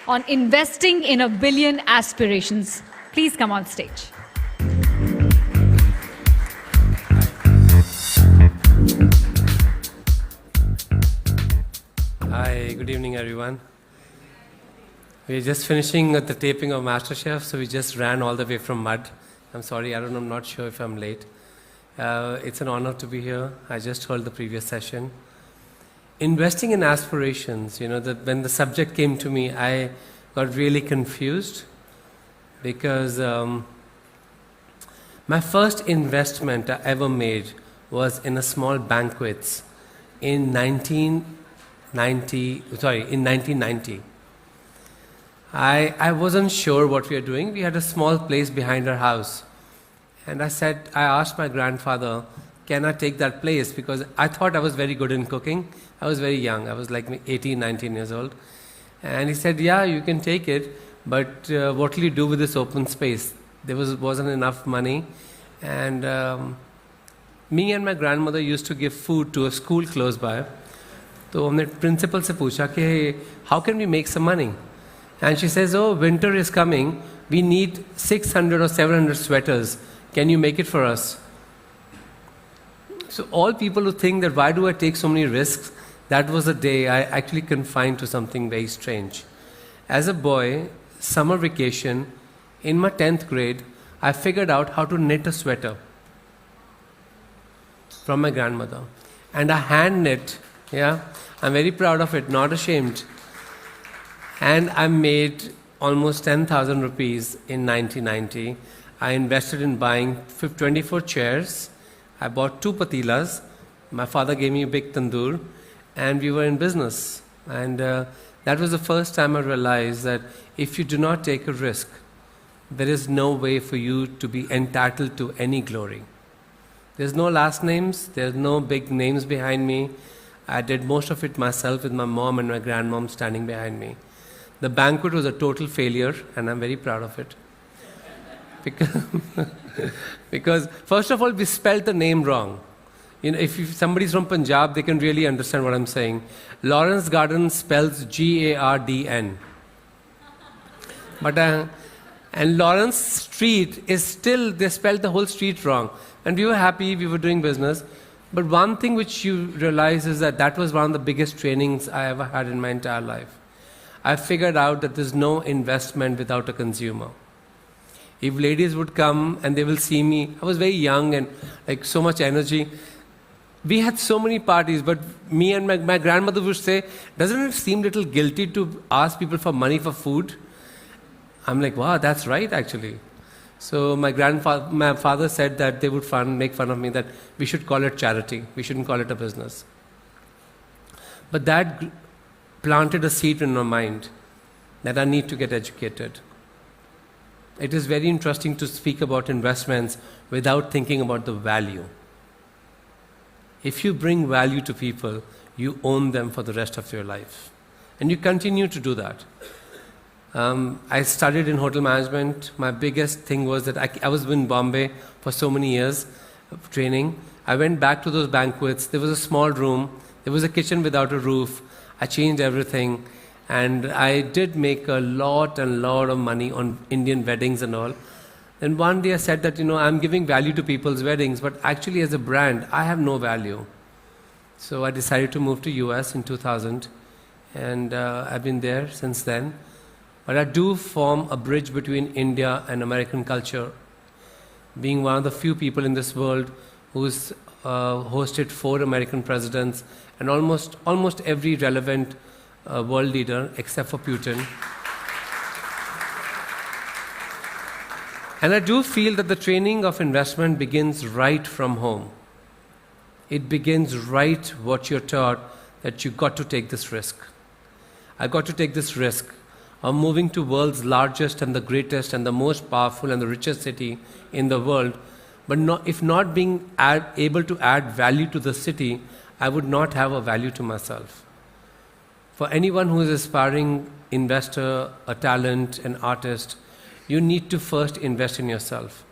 on investing in $1 billion aspirations. Please come on stage. Hi, good evening, everyone. We're just finishing the taping of MasterChef, so we just ran all the way from mud. I'm sorry, I'm not sure if I'm late. It's an honor to be here. I just heard the previous session. Investing in aspirations, when the subject came to me, I got really confused because my first investment I ever made was in a small banquets in 1990. I wasn't sure what we were doing. We had a small place behind our house. And I asked my grandfather, can I take that place? Because I thought I was very good in cooking. I was very young. I was like 18, 19 years old. And he said, yeah, you can take it, but what will you do with this open space? There wasn't enough money. And me and my grandmother used to give food to a school close by. So हमने principal से पूछा कि how can we make some money? And she says, oh, winter is coming. We need 600 or 700 sweaters. Can you make it for us? So all people who think that why do I take so many risks, that was a day I actually confined to something very strange. As a boy, summer vacation, in my 10th grade, I figured out how to knit a sweater from my grandmother. And I hand knit, yeah. I'm very proud of it, not ashamed. And I made almost 10,000 rupees in 1990. I invested in buying 24 chairs. I bought 2 patilas. My father gave me a big tandoor. And we were in business. And that was the first time I realized that if you do not take a risk, there is no way for you to be entitled to any glory. There's no last names. There's no big names behind me. I did most of it myself with my mom and my grandmom standing behind me. The banquet was a total failure, and I'm very proud of it. Because first of all, we spelled the name wrong. If somebody's from Punjab, they can really understand what I'm saying. Lawrence Garden spells Gardn. And Lawrence Street is still, they spelled the whole street wrong. And we were happy, we were doing business. But one thing which you realize is that was one of the biggest trainings I ever had in my entire life. I figured out that there's no investment without a consumer. If ladies would come and they will see me, I was very young and like so much energy. We had so many parties, but me and my grandmother would say, doesn't it seem a little guilty to ask people for money for food? I'm like, wow, that's right actually. So my father said that they would make fun of me, that we should call it charity. We shouldn't call it a business. But that planted a seed in my mind that I need to get educated. It is very interesting to speak about investments without thinking about the value. If you bring value to people, you own them for the rest of your life. And you continue to do that. I studied in hotel management. My biggest thing was that I was in Bombay for so many years of training. I went back to those banquets. There was a small room. There was a kitchen without a roof. I changed everything. And I did make a lot of money on Indian weddings and all. And one day I said that, I'm giving value to people's weddings, but actually as a brand, I have no value. So I decided to move to US in 2000. And I've been there since then. But I do form a bridge between India and American culture, being one of the few people in this world who's hosted 4 American presidents and almost every relevant world leader except for Putin. And I do feel that the training of investment begins right from home. It begins right what you're taught, that you got to take this risk. I got to take this risk of moving to world's largest and the greatest and the most powerful and the richest city in the world, but if not being able to add value to the city, I would not have a value to myself. For anyone who is aspiring investor, a talent, an artist, you need to first invest in yourself.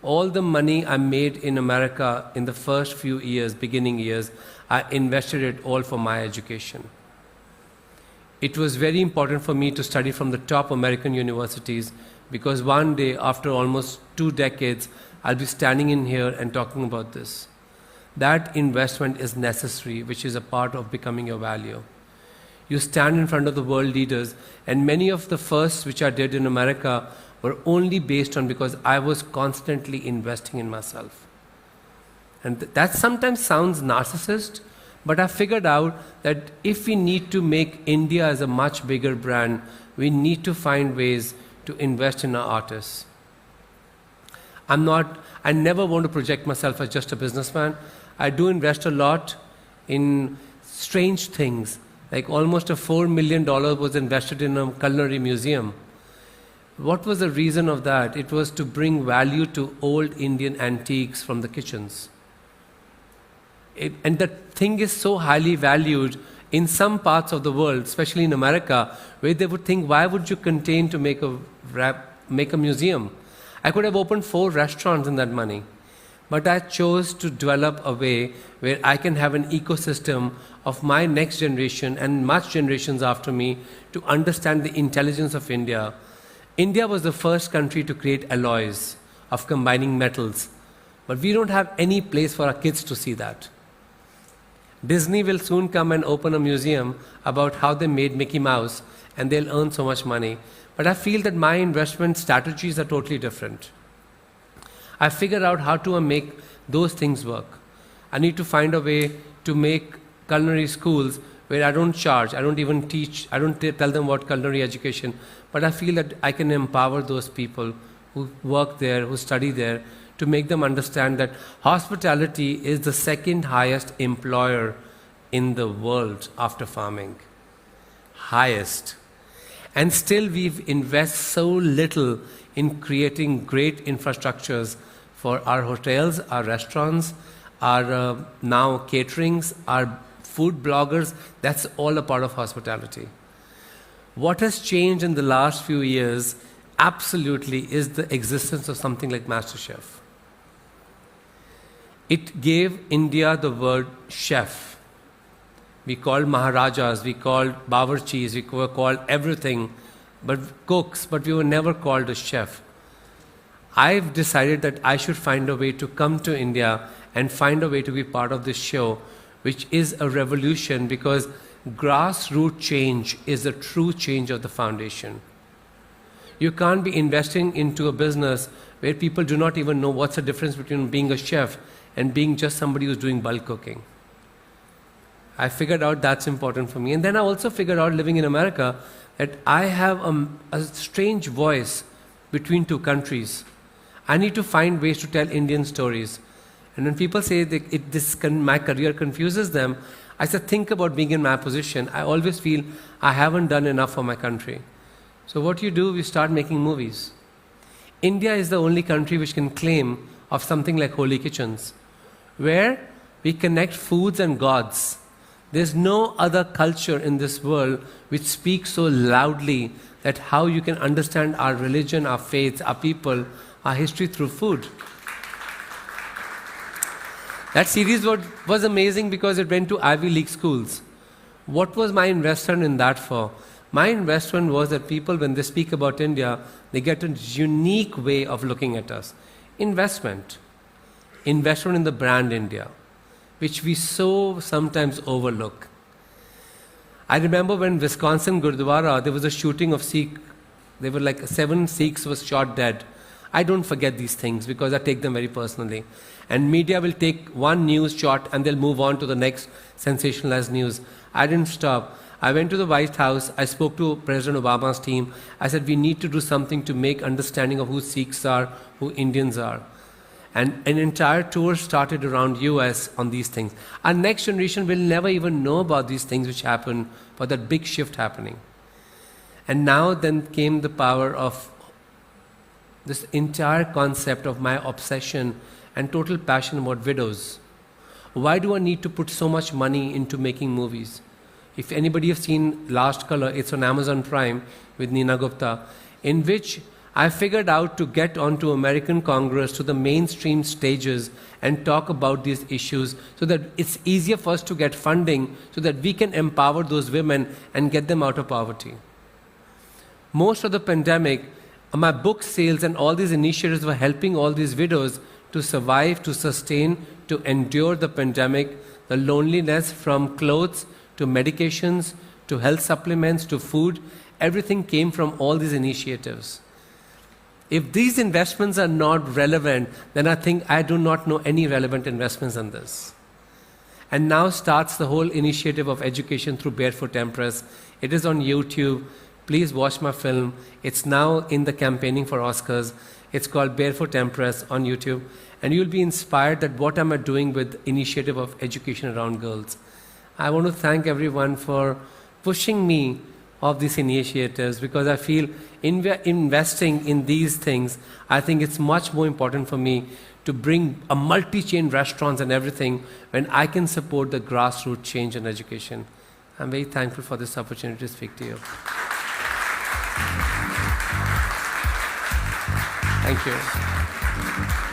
All the money I made in America in the first few years, beginning years, I invested it all for my education. it was very important for me to study from the top American universities, because one day, after almost 2 decades, I'll be standing in here and talking about this. That investment is necessary, which is a part of becoming your value. You stand in front of the world leaders, and many of the firsts which I did in America were only based on because I was constantly investing in myself. And that sometimes sounds narcissist, but I figured out that if we need to make India as a much bigger brand, we need to find ways to invest in our artists. I never want to project myself as just a businessman. I do invest a lot in strange things. Like almost a $4 million was invested in a culinary museum. What was the reason of that? It was to bring value to old Indian antiques from the kitchens. And the thing is so highly valued in some parts of the world, especially in America, where they would think, why would you continue to make a museum? I could have opened 4 restaurants in that money. But I chose to develop a way where I can have an ecosystem of my next generation and much generations after me to understand the intelligence of India. India was the first country to create alloys of combining metals. But we don't have any place for our kids to see that. Disney will soon come and open a museum about how they made Mickey Mouse, and they'll earn so much money. But I feel that my investment strategies are totally different. I figured out how to make those things work. I need to find a way to make culinary schools where I don't charge, I don't even teach, I don't tell them what culinary education, but I feel that I can empower those people who work there, who study there, to make them understand that hospitality is the second highest employer in the world after farming. Highest. And still we've invested so little in creating great infrastructures for our hotels, our restaurants, our now caterings, our food bloggers. That's all a part of hospitality. What has changed in the last few years absolutely is the existence of something like MasterChef. It gave India the word chef. We called Maharajas, we called Bawarchis, we were called everything, but cooks, but we were never called a chef. I've decided that I should find a way to come to India and find a way to be part of this show, which is a revolution, because grassroots change is the true change of the foundation. You can't be investing into a business where people do not even know what's the difference between being a chef and being just somebody who's doing bulk cooking. I figured out that's important for me. And then I also figured out, living in America, that I have a strange voice between 2 countries. I need to find ways to tell Indian stories. And when people say that my career confuses them, I said, think about being in my position. I always feel I haven't done enough for my country. So what you do, we start making movies. India is the only country which can claim of something like holy kitchens, where we connect foods and gods. There's no other culture in this world which speaks so loudly that how you can understand our religion, our faiths, our people, our history through food. That series was amazing because it went to Ivy League schools. What was my investment in that for? My investment was that people, when they speak about India, they get a unique way of looking at us. Investment. Investment in the brand India, which we so sometimes overlook. I remember when Wisconsin Gurdwara, there was a shooting of Sikh. There were like 7 Sikhs was shot dead. I don't forget these things because I take them very personally. And media will take one news shot and they'll move on to the next sensationalized news. I didn't stop. I went to the White House. I spoke to President Obama's team. I said, we need to do something to make understanding of who Sikhs are, who Indians are. And an entire tour started around US on these things. Our next generation will never even know about these things which happened, for that big shift happening. And now then came the power of this entire concept of my obsession and total passion about widows. Why do I need to put so much money into making movies? If anybody has seen Last Color, it's on Amazon Prime with Neena Gupta, in which I figured out to get onto American Congress, to the mainstream stages, and talk about these issues so that it's easier for us to get funding so that we can empower those women and get them out of poverty. Most of the pandemic, my book sales and all these initiatives were helping all these widows to survive, to sustain, to endure the pandemic, the loneliness, from clothes to medications to health supplements to food. Everything came from all these initiatives. If these investments are not relevant, then I think I do not know any relevant investments on this. And now starts the whole initiative of education through Barefoot Empress. It is on YouTube. Please watch my film. It's now in the campaigning for Oscars. It's called Barefoot Empress on YouTube. And you'll be inspired that what am I doing with initiative of education around girls. I want to thank everyone for pushing me of these initiatives, because I feel investing in these things, I think it's much more important for me to bring a multi-chain restaurants and everything when I can support the grassroots change in education. I'm very thankful for this opportunity to speak to you. Thank you.